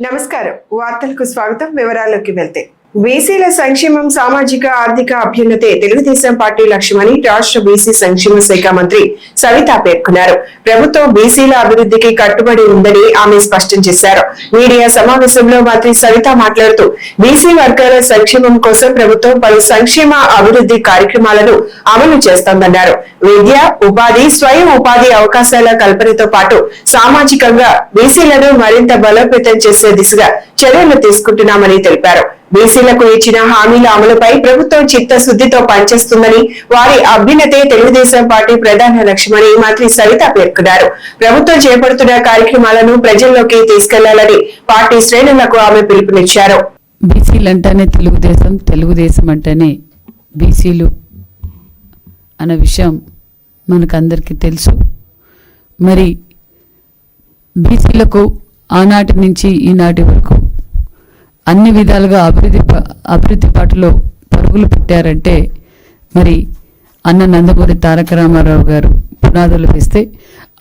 నమస్కారం. వార్తలకు స్వాగతం. వివరాల్లోకి వెళ్తే బీసీల సంక్షేమం, సామాజిక ఆర్థిక అభ్యున్నతే తెలుగుదేశం పార్టీ లక్ష్యమని రాష్ట్ర బీసీ సంక్షేమ శాఖ మంత్రి సవిత పేర్కొన్నారు. ప్రభుత్వం బీసీల అభివృద్ధికి కట్టుబడి ఉందని ఆమె స్పష్టం చేశారు. మీడియా సమావేశంలో మంత్రి సవిత మాట్లాడుతూ బీసీ వర్గాల సంక్షేమం కోసం ప్రభుత్వం పలు సంక్షేమ అభివృద్ధి కార్యక్రమాలను అమలు చేస్తోందన్నారు. విద్య, ఉపాధి, స్వయం ఉపాధి అవకాశాల కల్పనతో పాటు సామాజికంగా బీసీలను మరింత బలోపేతం చేసే దిశగా చర్యలు తీసుకుంటున్నామని తెలిపారు. బీసీలకు ఇచ్చిన హామీల అమలుపై ప్రభుత్వం చిత్తశుద్ధితో పనిచేస్తుందని, వారి అభ్యున్నతే తెలుగుదేశం పార్టీ ప్రధాన లక్ష్యమని మంత్రి సవిత పేర్కొన్నారు. ప్రభుత్వం చేపడుతున్న కార్యక్రమాలను ప్రజల్లోకి తీసుకెళ్లాలని పార్టీ శ్రేణులకు ఆమె పిలుపునిచ్చారు. బీసీలు అంటేనే తెలుగుదేశం, తెలుగుదేశం అంటేనే బీసీలు అన్న విషయం మనకందరికీ తెలుసు. మరి బీసీలకు ఆనాటి నుంచి ఈనాటి వరకు అన్ని విధాలుగా అభివృద్ధి పాటలో పరుగులు పెట్టారంటే మరి అన్న నందమూరి తారక రామారావు గారు పునాదులు వేస్తే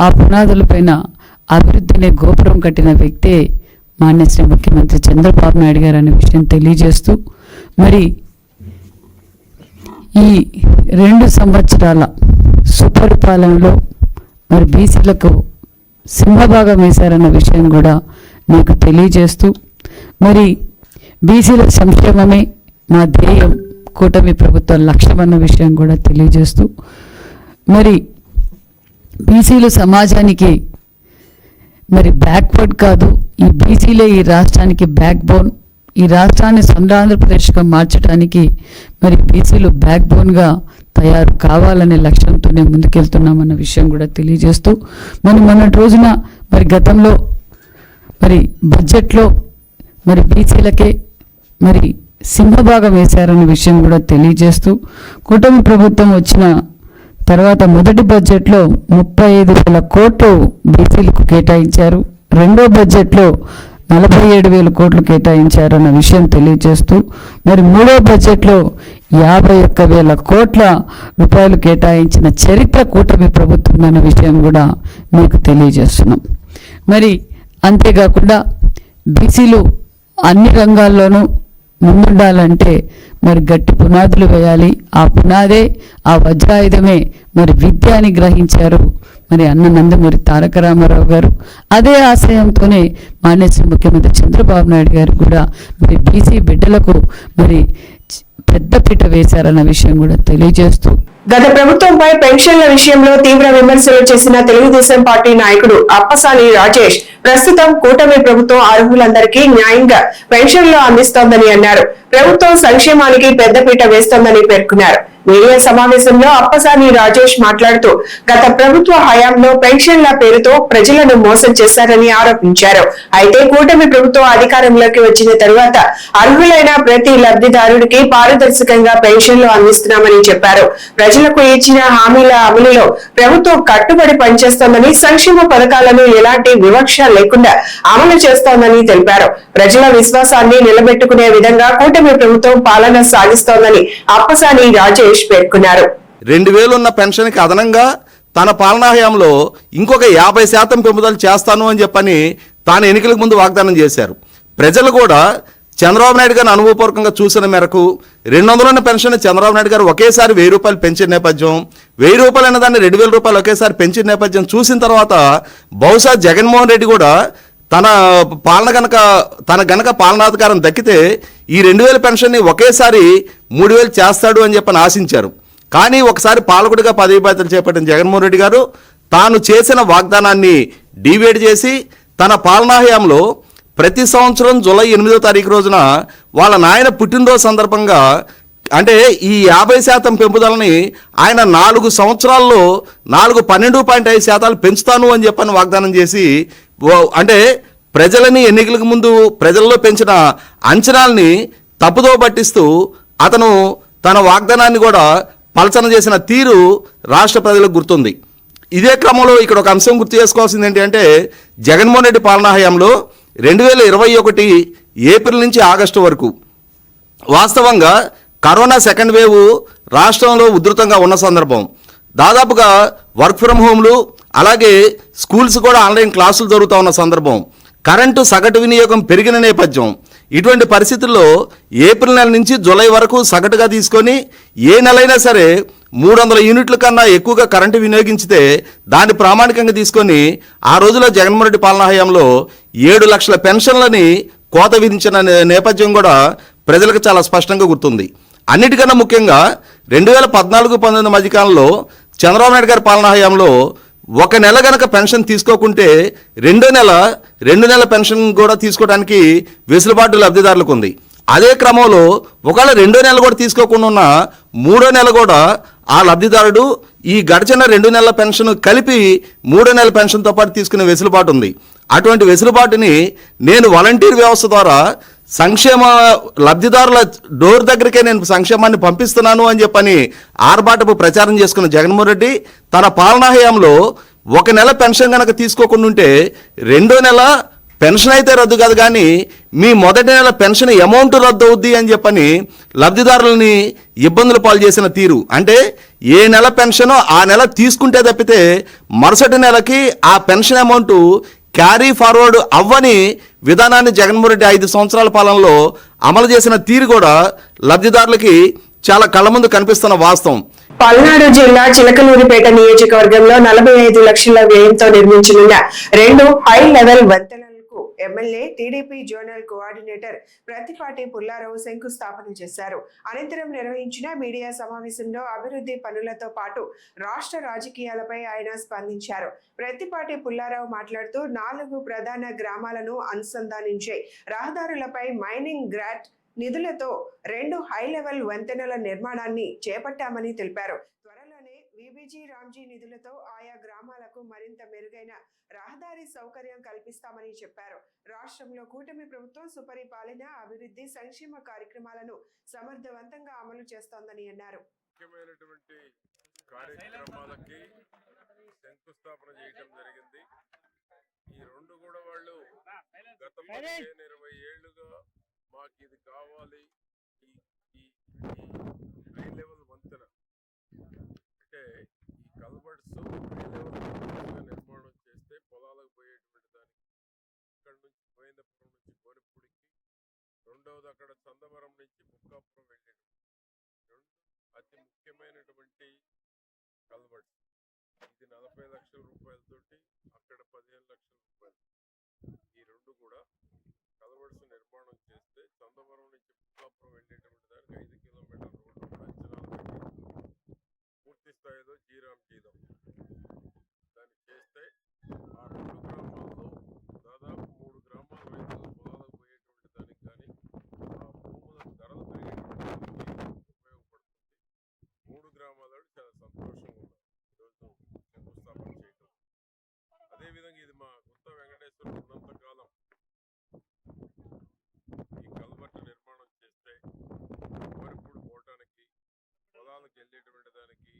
ఆ పునాదులపైన అభివృద్ధిని గోపురం కట్టిన వ్యక్తే మాన్యశ్రీ ముఖ్యమంత్రి చంద్రబాబు నాయుడు గారు అనే విషయం తెలియజేస్తూ, మరి ఈ 2 సంవత్సరాల సుపరిపాలనలో మరి బీసీలకు సింహభాగం వేశారన్న విషయం కూడా మీకు తెలియజేస్తూ, మరి బీసీల సంక్షేమమే మా ధ్యేయం, కూటమి ప్రభుత్వ లక్ష్యం అన్న విషయం కూడా తెలియజేస్తూ, మరి బీసీలు సమాజానికి మరి బ్యాక్వర్డ్ కాదు, ఈ బీసీలే ఈ రాష్ట్రానికి బ్యాక్ బోన్. ఈ రాష్ట్రాన్ని ఆంధ్రప్రదేశ్గా మార్చడానికి మరి బీసీలు బ్యాక్ బోన్గా తయారు కావాలనే లక్ష్యంతోనే ముందుకెళ్తున్నామన్న విషయం కూడా తెలియజేస్తూ, మొన్నటి రోజున మరి గతంలో మరి బడ్జెట్లో మరి బీసీలకే మరి సింహభాగం వేశారన్న విషయం కూడా తెలియజేస్తూ, కూటమి ప్రభుత్వం వచ్చిన తర్వాత మొదటి బడ్జెట్లో 35,000 కోట్లు బీసీలకు కేటాయించారు. రెండో బడ్జెట్లో 47,000 కోట్లు కేటాయించారన్న విషయం తెలియజేస్తూ, మరి మూడో బడ్జెట్లో 51,000 కోట్ల రూపాయలు కేటాయించిన చరిత్ర కూటమి ప్రభుత్వం అన్న విషయం కూడా మీకు తెలియజేస్తున్నాం. మరి అంతేకాకుండా బీసీలు అన్ని రంగాల్లోనూ ముందుండాలంటే మరి గట్టి పునాదులు వేయాలి. ఆ పునాదే, ఆ వజ్రాయుధమే మరి విద్య అని గ్రహించారు మరి అన్న నందమూరి తారక రామారావు గారు. అదే ఆశయంతోనే మాన్యశ్రీ ముఖ్యమంత్రి చంద్రబాబు నాయుడు గారు కూడా మరి బీసీ బిడ్డలకు మరి పెద్దపీట వేశారన్న విషయం కూడా తెలియజేస్తూ, గత ప్రభుత్వంపై పెన్షన్ల విషయంలో తీవ్ర విమర్శలు చేసిన తెలుగుదేశం పార్టీ నాయకుడు అప్పసాని రాజేష్ ప్రస్తుతం కూటమి ప్రభుత్వం అర్హులందరికీ న్యాయంగా పెన్షన్లు అందిస్తోందని అన్నారు. ప్రభుత్వం సంక్షేమానికి పెద్దపీట వేస్తోందని పేర్కొన్నారు. మీడియా సమావేశంలో అప్పసాని రాజేష్ మాట్లాడుతూ, గత ప్రభుత్వ హయాంలో పెన్షన్ల పేరుతో ప్రజలను మోసం చేశారని ఆరోపించారు. అయితే కూటమి ప్రభుత్వం అధికారంలోకి వచ్చిన తరువాత అర్హులైన ప్రతి లబ్ధిదారుడికి పారదర్శకంగా పెన్షన్లు అందిస్తున్నామని చెప్పారు. ప్రజలకు ఇచ్చిన హామీల అమలులో ప్రభుత్వం కట్టుబడి పనిచేస్తోందని, సంక్షేమ పథకాలను ఎలాంటి వివక్ష లేకుండా అమలు చేస్తోందని తెలిపారు. ప్రజల విశ్వాసాన్ని నిలబెట్టుకునే విధంగా కూటమి ప్రభుత్వం పాలన సాగిస్తోందని అప్పసాని రాజేష్ పేర్కొన్నారు. 2,000 ఉన్న పెన్షన్ కి అదనంగా తన పాలనా హయాంలో ఇంకొక 50% పెంపుదల చేస్తాను అని చెప్పని తాను ఎన్నికలకు ముందు వాగ్దానం చేశారు. ప్రజలు కూడా చంద్రబాబు నాయుడు గారిని అనుభవపూర్వకంగా చూసిన మేరకు 200 ఉన్న పెన్షన్ చంద్రబాబు నాయుడు గారు ఒకేసారి 1,000 రూపాయలు పెంచిన నేపథ్యం, 1,000 రూపాయలు అయిన దాన్ని 2,000 రూపాయలు ఒకేసారి పెంచిన నేపథ్యం చూసిన తర్వాత బహుశా జగన్మోహన్ రెడ్డి కూడా తన గనక పాలనాధికారం దక్కితే ఈ 2,000 పెన్షన్ని ఒకేసారి 3,000 చేస్తాడు అని చెప్పని ఆశించారు. కానీ ఒకసారి పాలకుడిగా పదవి బాధ్యతలు చేపట్టిన జగన్మోహన్ రెడ్డి గారు తాను చేసిన వాగ్దానాన్ని డివేట్ చేసి తన పాలనా హయాంలో ప్రతి సంవత్సరం జూలై 8వ తారీఖు రోజున వాళ్ళ నాయన పుట్టినరోజు సందర్భంగా అంటే ఈ 50% పెంపుదలని ఆయన 4 సంవత్సరాల్లో 12.5% పెంచుతాను అని చెప్పని వాగ్దానం చేసి, అంటే ప్రజలని ఎన్నికలకు ముందు ప్రజల్లో పెంచిన అంచనాల్ని తప్పుదో పట్టిస్తూ అతను తన వాగ్దానాన్ని కూడా పలచన చేసిన తీరు రాష్ట్ర ప్రజలకు గుర్తుంది. ఇదే క్రమంలో ఇక్కడ ఒక అంశం గుర్తు చేసుకోవాల్సింది ఏంటంటే, జగన్మోహన్ రెడ్డి పాలనా హయాంలో 2021 ఏప్రిల్ నుంచి ఆగస్టు వరకు వాస్తవంగా కరోనా సెకండ్ వేవ్ రాష్ట్రంలో ఉధృతంగా ఉన్న సందర్భం, దాదాపుగా వర్క్ ఫ్రమ్ హోమ్లు అలాగే స్కూల్స్ కూడా ఆన్లైన్ క్లాసులు జరుగుతూ ఉన్న సందర్భం. కరెంటు సగటు వినియోగం పెరిగిన నేపథ్యం. ఇటువంటి పరిస్థితుల్లో ఏప్రిల్ నెల నుంచి జూలై వరకు సగటుగా తీసుకొని ఏ నెలైనా సరే 300 యూనిట్ల కన్నా ఎక్కువగా కరెంటు వినియోగించితే దాన్ని ప్రామాణికంగా తీసుకొని ఆ రోజులో జగన్మోహన్ రెడ్డి పాలనా హయాంలో 7 లక్షల పెన్షన్లని కోత విధించిన నేపథ్యం కూడా ప్రజలకు చాలా స్పష్టంగా గుర్తుంది. అన్నిటికన్నా ముఖ్యంగా 2014-19 మధ్యకాలంలో చంద్రబాబు నాయుడు గారి పాలనా హయాంలో ఒక నెల గనక పెన్షన్ తీసుకోకుంటే రెండు నెలల పెన్షన్ కూడా తీసుకోవడానికి వెసులుబాటు లబ్ధిదారులకు ఉంది. అదే క్రమంలో ఒకవేళ 2వ నెల కూడా తీసుకోకుండా ఉన్న 3వ నెల కూడా ఆ లబ్ధిదారుడు ఈ గడిచిన 2 నెలల పెన్షన్ కలిపి 3వ నెల పెన్షన్తో పాటు తీసుకునే వెసులుబాటు ఉంది. అటువంటి వెసులుబాటుని నేను వాలంటీర్ వ్యవస్థ ద్వారా సంక్షేమ లబ్ధిదారుల డోర్ దగ్గరికే నేను సంక్షేమాన్ని పంపిస్తున్నాను అని చెప్పని ఆర్భాటపు ప్రచారం చేసుకున్న జగన్మోహన్ రెడ్డి తన పాలనా హయాంలో ఒక నెల పెన్షన్ కనుక తీసుకోకుండా ఉంటే 2వ నెల పెన్షన్ అయితే రద్దు కాదు, కానీ మీ మొదటి నెల పెన్షన్ అమౌంట్ రద్దు అవుద్ది అని చెప్పని లబ్ధిదారులని ఇబ్బందులు పాలు చేసిన తీరు. అంటే ఏ నెల పెన్షనో ఆ నెల తీసుకుంటే తప్పితే మరుసటి నెలకి ఆ పెన్షన్ అమౌంట్ క్యారీ ఫార్వర్డ్ అవ్వని విధానాన్ని జగన్మోహన్ రెడ్డి 5 సంవత్సరాల పాలనలో అమలు చేసిన తీరు కూడా లబ్ధిదారులకి చాలా కళ్ళ ముందు కనిపిస్తున్న వాస్తవం. పల్నాడు జిల్లా చిలకలూరిపేట నియోజకవర్గంలో 45 లక్షల వ్యయంతో నిర్మించనున్న 2 హై లెవెల్ వంతెనలకు MLA TDP zonal coordinator Prathipati Pullarao శంకుస్థాపన చేశారు. అనంతరం నిర్వహించిన మీడియా సమావేశంలో అభివృద్ధి పనులతో పాటు రాష్ట్ర రాజకీయాలపై ఆయన స్పందించారు. ప్రత్తిపాటి పుల్లారావు మాట్లాడుతూ 4 ప్రధాన గ్రామాలను అనుసంధానించే రహదారులపై మైనింగ్ గ్రాంట్ నిధులతో 2 హై లెవెల్ వంతెనల నిర్మాణాన్ని చేపట్టామని తెలిపారు. త్వరలోనే విబిజీ రామ్జీ నిధులతో ఆయా గ్రామాలకు మరింత మెరుగైన రహదారి సౌకర్యం కల్పిస్తామని చెప్పారు. రాష్ట్రంలో కూటమి ప్రభుత్వం సుపరిపాలన, అభివృద్ధి, సంక్షేమ కార్యక్రమాలను సమర్థవంతంగా అమలు చేస్తోందని అన్నారు. ముఖ్యమైనటువంటి కార్యక్రమాలకి శంకుస్థాపన చేయడం జరిగింది. ఈ 2 కూడా వాళ్ళు గత 15-20 ఏళ్లుగా మాకు ఇది కావాలి, ఈ హై లెవెల్ వంతెన అంటే ఈ కల్వర్ట్స్ హై లెవెల్ వంతెనగా నిర్మాణం చేస్తే పొలాలకు పోయేటువంటి దానికి ఇక్కడ నుంచి గోవిందపురం నుంచి కోరిపూడికి, రెండవది అక్కడ చందవరం నుంచి బుక్కాపురం వెళ్ళేది 2 అతి ముఖ్యమైనటువంటి కల్వర్ట్స్. ఇది 40 లక్షల రూపాయలతోటి, అక్కడ 15 లక్షల రూపాయలు. ఈ 2 కూడా కల్వర్ట్స్ నిర్మాణం చేస్తే చందవరం నుంచి బుక్కాపురం వెళ్ళేటువంటి దానికి 5 కిలోమీటర్ల రోడ్డు కూడా అంచనాలు పెట్టి పూర్తి స్థాయిలో జీరాంజీలం దాన్ని చేస్తే ఆ 2 గ్రామాల్లో దాదాపు 3 గ్రామాల రైతులు పొలాలకు పోయేటువంటి దానికి కానీ ఆ భూముల ధరలు పెరిగేటువంటి దానికి ఉపయోగపడుతుంది. 3 గ్రామాలు చాలా సంతోషంగా ఉన్నారు ఈరోజు శంకుస్థాపన చేయటం. అదేవిధంగా ఇది మా గుత్త వెంకటేశ్వరం ఉన్నంతకాలం ఈ కల్వర్ట్ నిర్మాణం చేస్తే కోరిపూడి పోవటానికి, పొలాలకు వెళ్ళేటువంటి దానికి,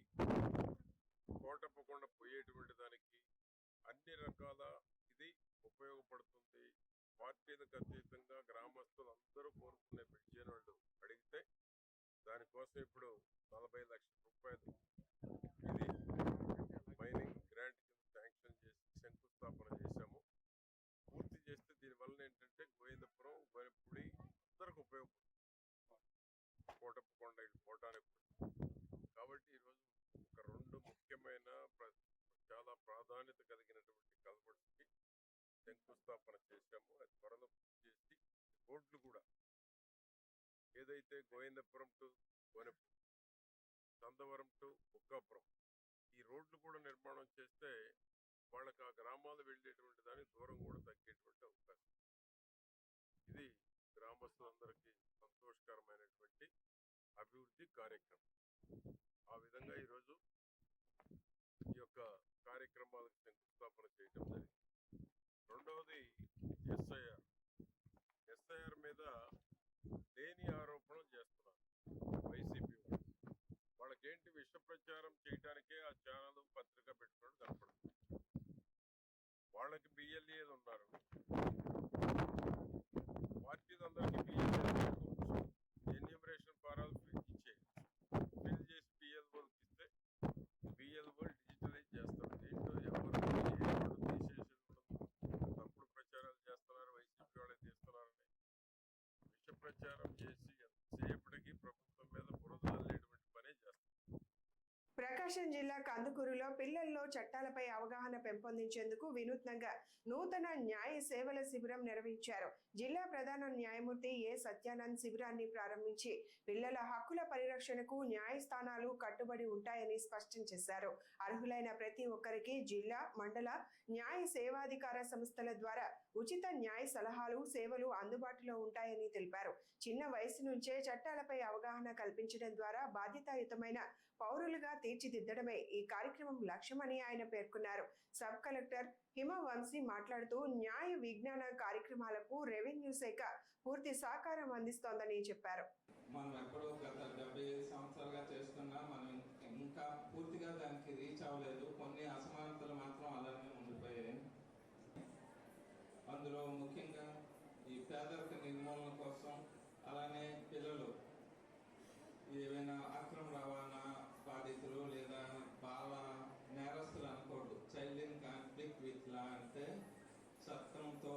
కోటప్పకుండా పోయేటువంటి దానికి అన్ని రకాల ఇది ఉపయోగపడుతుంది. పార్టీలకు అతీతంగా గ్రామస్తులు అందరూ కోరుకునే బ్రిడ్జి అని వాళ్ళు అడిగితే దానికోసం ఇప్పుడు 40 లక్షల రూపాయలు ఇది మైనింగ్ గ్రాంట్ కింద శాంక్షన్ చేసి శంకుస్థాపన చేశాము. పూర్తి చేస్తే దీనివల్ల ఏంటంటే గోవిందపురం, గోనెపూడి అందరికి ఉపయోగపడుతుంది, కోటప్పకొండ ఇటు పోవటానికి. కాబట్టి ఈరోజు ఒక 2 ముఖ్యమైన చాలా ప్రాధాన్యత కలిగినటువంటి కల్వర్ట్స్కి శంకుస్థాపన చేశాము. అది త్వరలో పూర్తి చేసి రోడ్లు కూడా ఏదైతే గోవిందపురం టు గోనెపూడి, చందవరం టు బుక్కాపురం ఈ రోడ్లు కూడా నిర్మాణం చేస్తే వాళ్ళకి ఆ గ్రామాలు వెళ్ళేటువంటి దానికి దూరం కూడా తగ్గేటువంటి అవకాశం. ఇది గ్రామస్తులందరికీ సంతోషకరమైనటువంటి అభివృద్ధి కార్యక్రమం. ఆ విధంగా ఈరోజు ఈ యొక్క కార్యక్రమాలకు శంకుస్థాపన చేయడం జరిగింది. రెండవది ఎస్ఐఆర్ మీద లేని ఆరోపణలు చేస్తున్నారు వైసీపీ వాళ్ళకేంటి విష ప్రచారం చేయడానికే ఆ ఛానల్ పత్రిక పెట్టుకున్నట్టు కనపడుతుంది. వాళ్ళకి బిఎల్ఏలు ఉన్నారు, పార్టీలందరికీ బిఎల్ఏ ఎన్యూమరేషన్ ఫారాలు ఇచ్చే ఫిల్ చేసి బిఎల్ఓకి ఇస్తే బిఎల్ఓ డిజిటలైజ్ చేస్తారు. దీంట్లో ఎవరు తీసేసి తప్పుడు ప్రచారాలు చేస్తున్నారు. ప్రచారం చేసి ఎంతసేపటికి ప్రభుత్వం మీద బురదల్లేటువంటి పనే చేస్తారు. ప్రకాశం జిల్లా కందుకూరులో పిల్లల్లో చట్టాలపై అవగాహన పెంపొందించేందుకు వినూత్నంగా నూతన న్యాయ సేవల శిబిరం నిర్వహించారు. జిల్లా ప్రధాన న్యాయమూర్తి ఏ సత్యానంద్ శిబిరాన్ని ప్రారంభించి పిల్లల హక్కుల పరిరక్షణకు న్యాయస్థానాలు కట్టుబడి ఉంటాయని స్పష్టం చేశారు. అర్హులైన ప్రతి ఒక్కరికి జిల్లా, మండల న్యాయ సేవాధికార సంస్థల ద్వారా ఉచిత న్యాయ సలహాలు, సేవలు అందుబాటులో ఉంటాయని తెలిపారు. చిన్న వయసు నుంచే చట్టాలపై అవగాహన కల్పించడం ద్వారా బాధ్యతాయుతమైన పౌరులుగా తీర్చిదిద్దడమే ఈ కార్యక్రమం లక్ష్యమని ఆయన పేర్కొన్నారు. సబ్ కలెక్టర్ హిమవంశీ మాట్లాడుతూ న్యాయ విజ్ఞాన కార్యక్రమాలకు రెవెన్యూ శాఖ పూర్తి సహకారం అందిస్తోందని చెప్పారు. మనం ఎక్కడో గత 75 సంవత్సరాలుగా చేస్తున్నా మనం ఇంకా పూర్తిగా దానికి రీచ్ అవ్వలేదు. కొన్ని అసమానతలు మాత్రం అలానే ఉండిపోయాయి. అందులో ముఖ్యంగా ఈ పేదరిక నిర్మూలన కోసం, అలానే పిల్లలు ఏవైనా అక్రమ రవాణా బాధితులు లేదా బాల నేరస్తులు అనకూడదు. Child in conflict with law అంటే చట్టంతో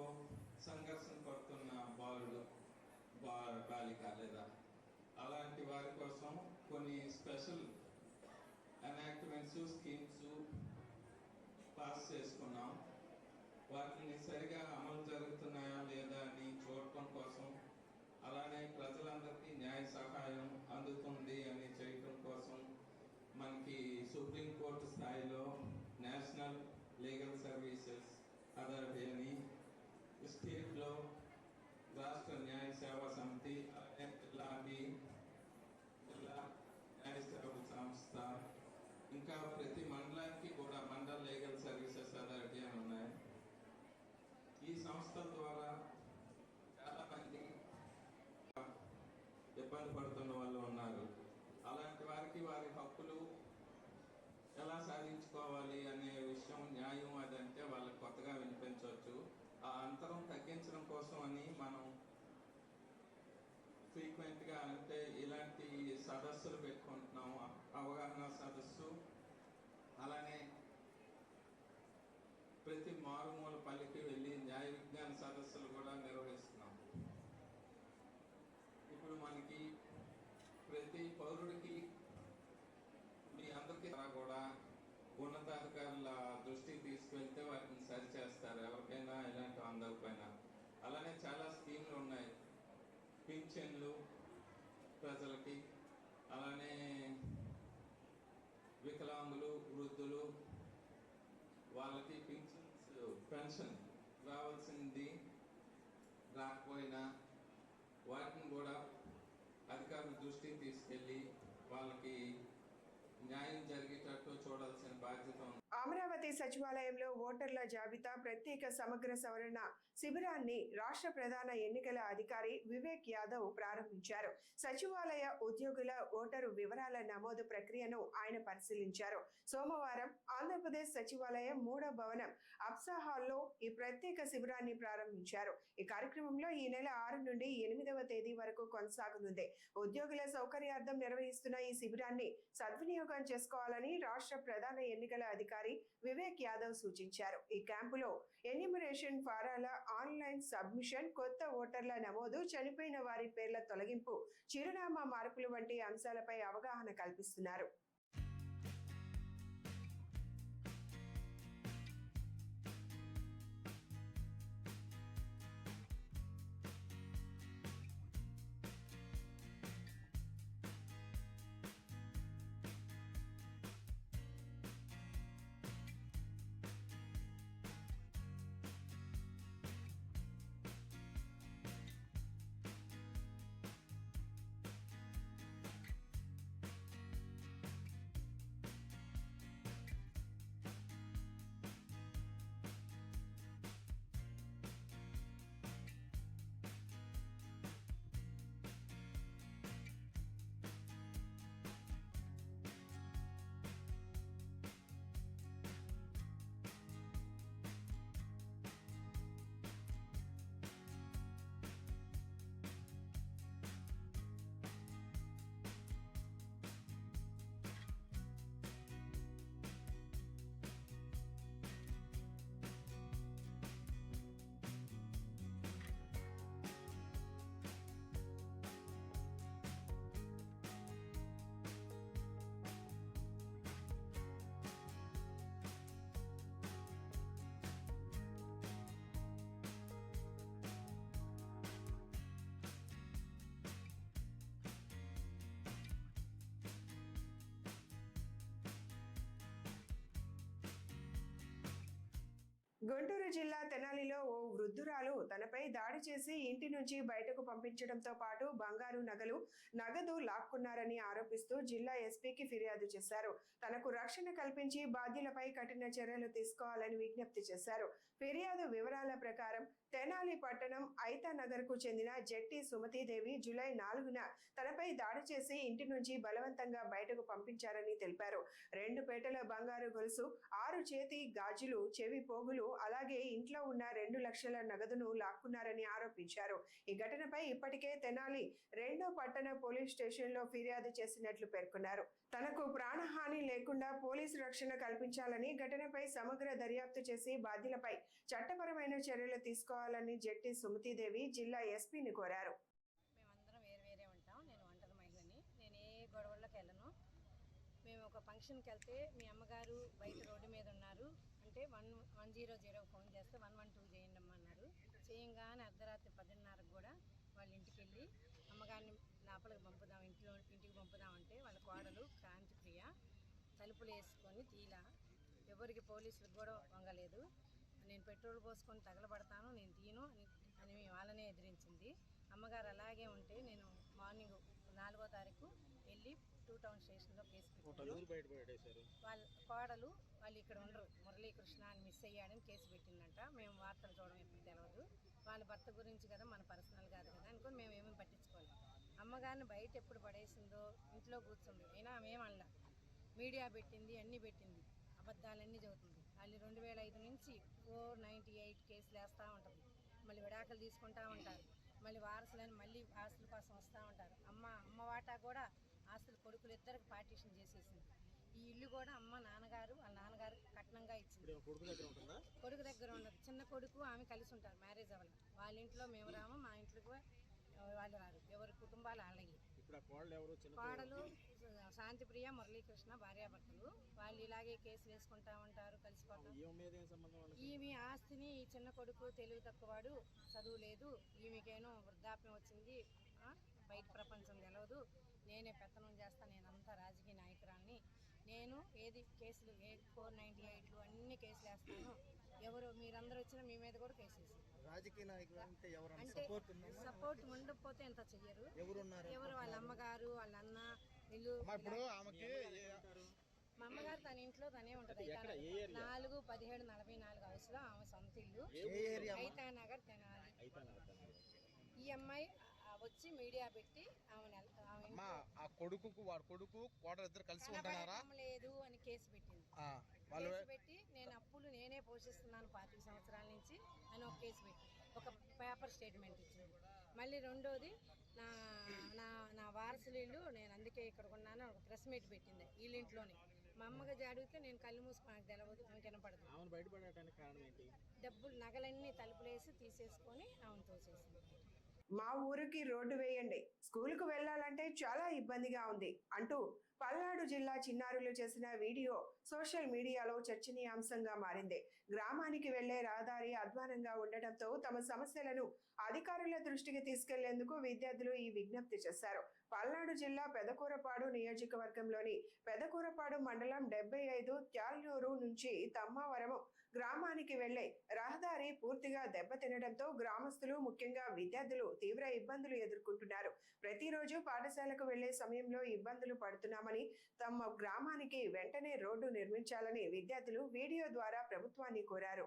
సంఘర్షణ పడుతున్న బాలుడు, బాలిక లేదా అలాంటి వారి కోసం కొన్ని స్పెషల్ ఎనాక్ట్మెంట్స్, స్కీమ్స్ పాస్ చేసుకున్నాం. వాటిని సరిగా అమలు జరుగుతున్నాయా లేదా అని చూడటం కోసం, అలానే ప్రజలందరికీ న్యాయ సహాయం అందుతుంది అని చేయటం కోసం మనకి సుప్రీంకోర్టు స్థాయిలో నేషనల్ లీగల్ సర్వీసెస్ అథారిటీ అని, స్టేట్లో రాష్ట్ర న్యాయ సేవా సమితి, అలాగే జిల్లా న్యాయ సేవా సంస్థ, ఇంకా ప్రతి మండలానికి కూడా మండల్ లీగల్ సర్వీసెస్ అథారిటీ అని ఉన్నాయి. ఈ సంస్థల ద్వారా చాలా మంది ఇబ్బంది పడుతున్న వాళ్ళు ఉన్నారు. అలాంటి వారికి వారి హక్కులు ఎలా సాధించుకోవాలి అనే విషయం, న్యాయం అదంటే వాళ్ళకి కొత్తగా వినిపించవచ్చు. ఆ అంతరం తగ్గించడం కోసం అని మనం ఫ్రీక్వెంట్గా అంటే ఇలాంటి సదస్సులు పెట్టుకుంటున్నాము. అవగాహన సదస్సు, అలానే ప్రతి మారుమూల పల్లికి వెళ్ళి న్యాయ విజ్ఞాన సదస్సులు కూడా నిర్వహిస్తున్నాం. ఇప్పుడు మనకి ప్రతి పౌరుడికి, మీ అందరికీ కూడా ఉన్నతాధికారుల దృష్టికి తీసుకెళ్తే వాటిని సరిచేస్తారు ఎవరికైనా ఇలాంటివి అందకపోయినా. అలానే చాలా స్కీమ్లు ఉన్నాయి, పింఛన్లు ప్రజలకి, అలానే వికలాంగులు, వృద్ధులు వాళ్ళకి పెన్షన్ రావాల్సింది రాకపోయినా వాటిని కూడా అధికారుల దృష్టికి తీసుకెళ్ళి వాళ్ళకి న్యాయం జరిగేటట్టు చూడాల్సిన బాధ్యత ఉంది. అమరావతి సచివాలయంలో ఓటర్ల జాబితా ప్రత్యేక సమగ్ర సవరణ శిబిరాన్ని రాష్ట్ర ప్రధాన ఎన్నికల అధికారి వివేక్ యాదవ్ ప్రారంభించారు. సచివాలయ ఉద్యోగుల ఓటరు వివరాల నమోదు ప్రక్రియను ఆయన పరిశీలించారు. సోమవారం ఆంధ్రప్రదేశ్ సచివాలయం 3వ భవనం అప్సా హాల్లో ఈ ప్రత్యేక శిబిరాన్ని ప్రారంభించారు. ఈ కార్యక్రమంలో ఈ నెల 6 నుండి 8వ తేదీ వరకు కొనసాగనుంది. ఉద్యోగుల సౌకర్యార్థం నిర్వహిస్తున్న ఈ శిబిరాన్ని సద్వినియోగం చేసుకోవాలని రాష్ట్ర ప్రధాన ఎన్నికల అధికారి వివేక్ యాదవ్ సూచించారు. ఈ క్యాంపులో ఎన్యూమరేషన్ ఫారాల ఆన్లైన్ సబ్మిషన్, కొత్త ఓటర్ల నమోదు, చనిపోయిన వారి పేర్ల తొలగింపు, చిరునామా మార్పులు వంటి అంశాలపై అవగాహన కల్పిస్తున్నారు. గుంటూరు జిల్లా తెనాలిలో ఓ వృద్ధురాలు తనపై దాడి చేసి ఇంటి నుంచి బయటకు పంపించడంతో పాటు బంగారు నగదు లాక్కున్నారని ఆరోపిస్తూ జిల్లా ఎస్పీకి ఫిర్యాదు చేశారు. తనకు రక్షణ కల్పించి బాధ్యులపై కఠిన చర్యలు తీసుకోవాలని విజ్ఞప్తి చేశారు. ఫిర్యాదు వివరాల ప్రకారం తెనాలి పట్టణం ఐతానగర్ కు చెందిన జట్టి సుమతీదేవి జూలై 4న తనపై దాడి చేసి ఇంటి నుంచి బలవంతంగా బయటకు పంపించారని తెలిపారు. 2 పేటల బంగారు గొలుసు, 6 చేతి గాజులు, చెవి పోగులు, అలాగే ఇంట్లో ఉన్న 2 లక్షల నగదును లాక్కున్నారని ఆరోపించారు. ఈ ఘటనపై ఇప్పటికే తెనాలి 2వ పట్టణ పోలీస్ స్టేషన్ లో ఫిర్యాదు చేసినట్లు పేర్కొన్నారు. తనకు ప్రాణహాని లేకుండా పోలీసు రక్షణ కల్పించాలని, ఘటనపై సమగ్ర దర్యాప్తు చేసి బాధ్యులపై చట్టపరమైన చర్యలు తీసుకోవాలని జట్టి సుమతీదేవి జిల్లా ఎస్పీని కోరారు. మేమందరం వేరే ఉంటాం. నేను ఒంటరి మహిళని. నేను ఏ గొడవల్లోకి వెళ్ళను. మేము ఒక ఫంక్షన్కి వెళ్తే మీ అమ్మగారు బయట రోడ్డు మీద ఉన్నారు అంటే 110 ఫోన్ చేస్తే 112 చేయండి అమ్మన్నారు. చేయంగానే అర్ధరాత్రి 10:30కు కూడా వాళ్ళ ఇంటికి వెళ్ళి అమ్మగారిని లోపలికి ఇంటికి పంపుదామంటే వాళ్ళ కోడలు క్రాంతిప్రియ తలుపులు వేసుకొని తీలా, ఎవరికి పోలీసులకు కూడా వంగలేదు. నేను పెట్రోల్ పోసుకొని తగలబడతాను, నేను తీను అని వాళ్ళనే ఎదిరించింది. అమ్మగారు అలాగే ఉంటే నేను మార్నింగ్ 4వ తారీఖు వెళ్ళి 2 టౌన్ స్టేషన్లో కేసు పెట్టాను. వాళ్ళ కోడలు వాళ్ళు ఇక్కడ ఉండరు, మురళీకృష్ణ అని మిస్ అయ్యాడని కేసు పెట్టిందంట. మేము వార్తలు చూడడం ఎప్పుడు తెలియదు. వాళ్ళ భర్త గురించి కదా, మన పర్సనల్ కాదు కదా అనుకుని మేము ఏమేమి పట్టించుకోలేదు. అమ్మగారిని బయట ఎప్పుడు పడేసిందో ఇంట్లో కూర్చుంది. అయినా మేమల్లా మీడియా పెట్టింది, అన్నీ పెట్టింది, అబద్ధాలన్నీ చదువుతుంది. వాళ్ళు 2005 నుంచి 498 కేసులు వేస్తూ ఉంటుంది. మళ్ళీ విడాకులు తీసుకుంటూ ఉంటారు. మళ్ళీ వారసులని మళ్ళీ ఆస్తుల కోసం వస్తూ ఉంటారు. అమ్మ వాటా కూడా ఆస్తులు కొడుకులు ఇద్దరికి పార్టీషన్ చేసేసింది. ఈ ఇల్లు కూడా వాళ్ళ నాన్నగారు కట్నంగా ఇచ్చింది. కొడుకు దగ్గర ఉండదు. చిన్న కొడుకు ఆమె కలిసి ఉంటారు, మ్యారేజ్ అవ్వాలి. వాళ్ళ ఇంట్లో మేము రాము, మా ఇంట్లోకి వాళ్ళు రారు. ఎవరి కుటుంబాలు అలాగే. కోడలు శాంతిప్రియ, మురళీకృష్ణ భార్యాభర్తలు. వాళ్ళు ఇలాగే కేసులు వేసుకుంటా ఉంటారు, కలిసిపోతారు. ఈమె ఆస్తిని ఈ చిన్న కొడుకు తెలివి తక్కువవాడు, చదువు లేదు, ఈమెకేనో వృద్ధాప్యం వచ్చింది, బయట ప్రపంచం తెలవదు, నేనే పెత్తనం చేస్తాను, నేనంతా రాజకీయ నాయకురాల్ని, నేను ఏది కేసులు 498 అన్ని కేసులు వేస్తాను, ఎవరు మీరందరూ వచ్చినా మీ మీద కూడా కేసు వేసి రాజకీయ నాయకులు అంటే సపోర్ట్ ఉండకపోతే ఎంత చెయ్యరు. ఎవరు వాళ్ళ అమ్మగారు, వాళ్ళ అన్న, వీళ్ళు. మా అమ్మగారు తన ఇంట్లో తనే ఉంటది. 4/17/44 హౌస్ లో ఆమె సొంత ఇల్లు, ఐతానగర్ తెనాలి. ఈ అమ్మాయి వచ్చి మీడియా పెట్టి వాడు కొడుకు కోడలు ఇద్దరు కలిసి ఉంటున్నారా లేదు అని కేసు పెట్టింది. కేసు పెట్టి నేను అప్పులు నేనే పోషిస్తున్నాను 25 సంవత్సరాల నుంచి అని ఒక కేసు పెట్టి ఒక పేపర్ స్టేట్మెంట్ ఇచ్చింది. మళ్ళీ రెండోది నా వారసులు ఇల్లు, నేను అందుకే ఇక్కడ ఉన్నాను ఒక ప్రెస్ మీట్ పెట్టింది వీళ్ళింట్లోనే. మా అమ్మగా అడిగితే నేను కళ్ళు మూసుకుని తెలవదు, ఆమె కనపడదు. డబ్బులు నగలన్నీ తలుపులేసి తీసేసుకొని ఆమెను తోసేసింది. మా ఊరికి రోడ్డు వేయండి, స్కూలుకు వెళ్లాలంటే చాలా ఇబ్బందిగా ఉంది అంటూ పల్నాడు జిల్లా చిన్నారులు చేసిన వీడియో సోషల్ మీడియాలో చర్చనీయాంశంగా మారింది. గ్రామానికి వెళ్లే రహదారి అధ్వానంగా ఉండటంతో తమ సమస్యలను అధికారుల దృష్టికి తీసుకెళ్లేందుకు విద్యార్థులు ఈ విజ్ఞప్తి చేశారు. పల్నాడు జిల్లా పెదకూరపాడు నియోజకవర్గంలోని పెదకూరపాడు మండలం 75 త్యాల్యూరు నుంచి తమ్మవరం గ్రామానికి వెళ్లే రహదారి పూర్తిగా దెబ్బతినడంతో గ్రామస్తులు, ముఖ్యంగా విద్యార్థులు తీవ్ర ఇబ్బందులు ఎదుర్కొంటున్నారు. ప్రతిరోజు పాఠశాలకు వెళ్లే సమయంలో ఇబ్బందులు పడుతున్నామని, తమ గ్రామానికి వెంటనే రోడ్డు నిర్మించాలని విద్యార్థులు వీడియో ద్వారా ప్రభుత్వాన్ని కోరారు.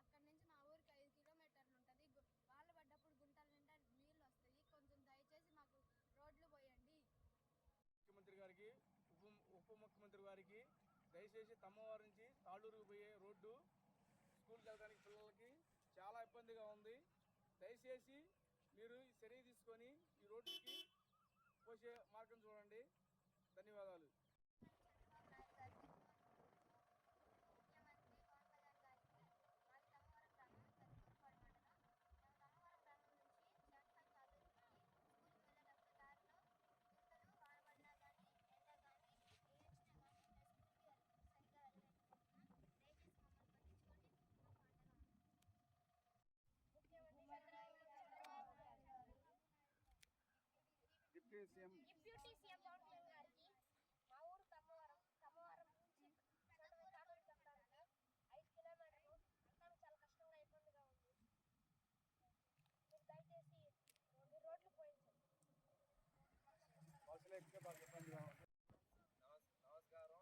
అక్కడ నుంచి మా ఊరికి 5 కిలోమీటర్లు ఉంటుంది. వాళ్ళ పడ్డప్పుడు గుంటల నిండా నీళ్ళు వస్తాయి. కొంచెం దయచేసి మాకు రోడ్లు పోయండి. ముఖ్యమంత్రి గారికి, ఉప ముఖ్యమంత్రి గారికి దయచేసి తమ్మవారి నుంచి తాళ్ళూరుకు పోయే రోడ్డు స్కూల్కి వెళ్ళడానికి పిల్లలకి చాలా ఇబ్బందిగా ఉంది. దయచేసి మీరు చర్య తీసుకొని ఈ రోడ్డుకి పోసే మార్గం చూడండి. ధన్యవాదాలు. డిప్యూటీ సీఎం ఆంధ్రప్రదేశ్ ముఖ్యమంత్రి నారా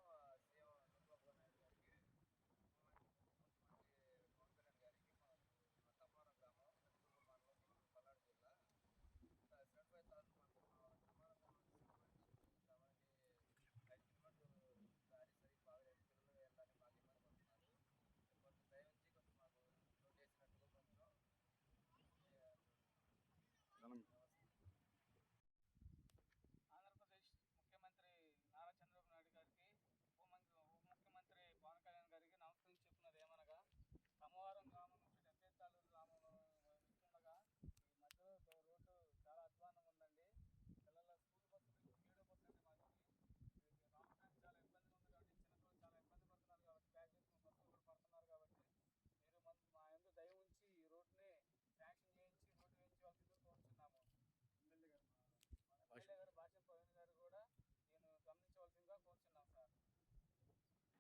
చంద్రబాబు నాయుడు గారికి ఉప ముఖ్యమంత్రి పవన్ కళ్యాణ్ గారికి నమస్కారం చెప్తున్నది ఏమనగా కమ్మవారం గ్రామం నుంచి డెబ్బేతాలూరు గ్రామంలో వెళ్తుండగా ఈ మధ్యలో రోడ్డు చాలా అధ్వానంగా ఉందండి. పిల్లల స్కూల్ బస్సులు ఏడో బస్సు అంటే మాకు రావడానికి చాలా ఇబ్బందిగా ఉంది కాబట్టి చిన్నపిల్లలు చాలా ఇబ్బంది పడుతున్నారు కాబట్టి బ్యాగ్ చేసుకుని బస్సులు కూడా పడుతున్నారు కాబట్టి మీరు మా యందు దయ ఉంచి ఈ రోడ్డుని శాంక్షన్ చేయించి రోడ్డు వేయించి వాళ్ళకి కోరుచున్నాము. ఎమ్మెల్యే గారు భాషం ప్రవీణ్ గారు కూడా నేను గమనించవలసిందిగా కోరుచున్నాం sir.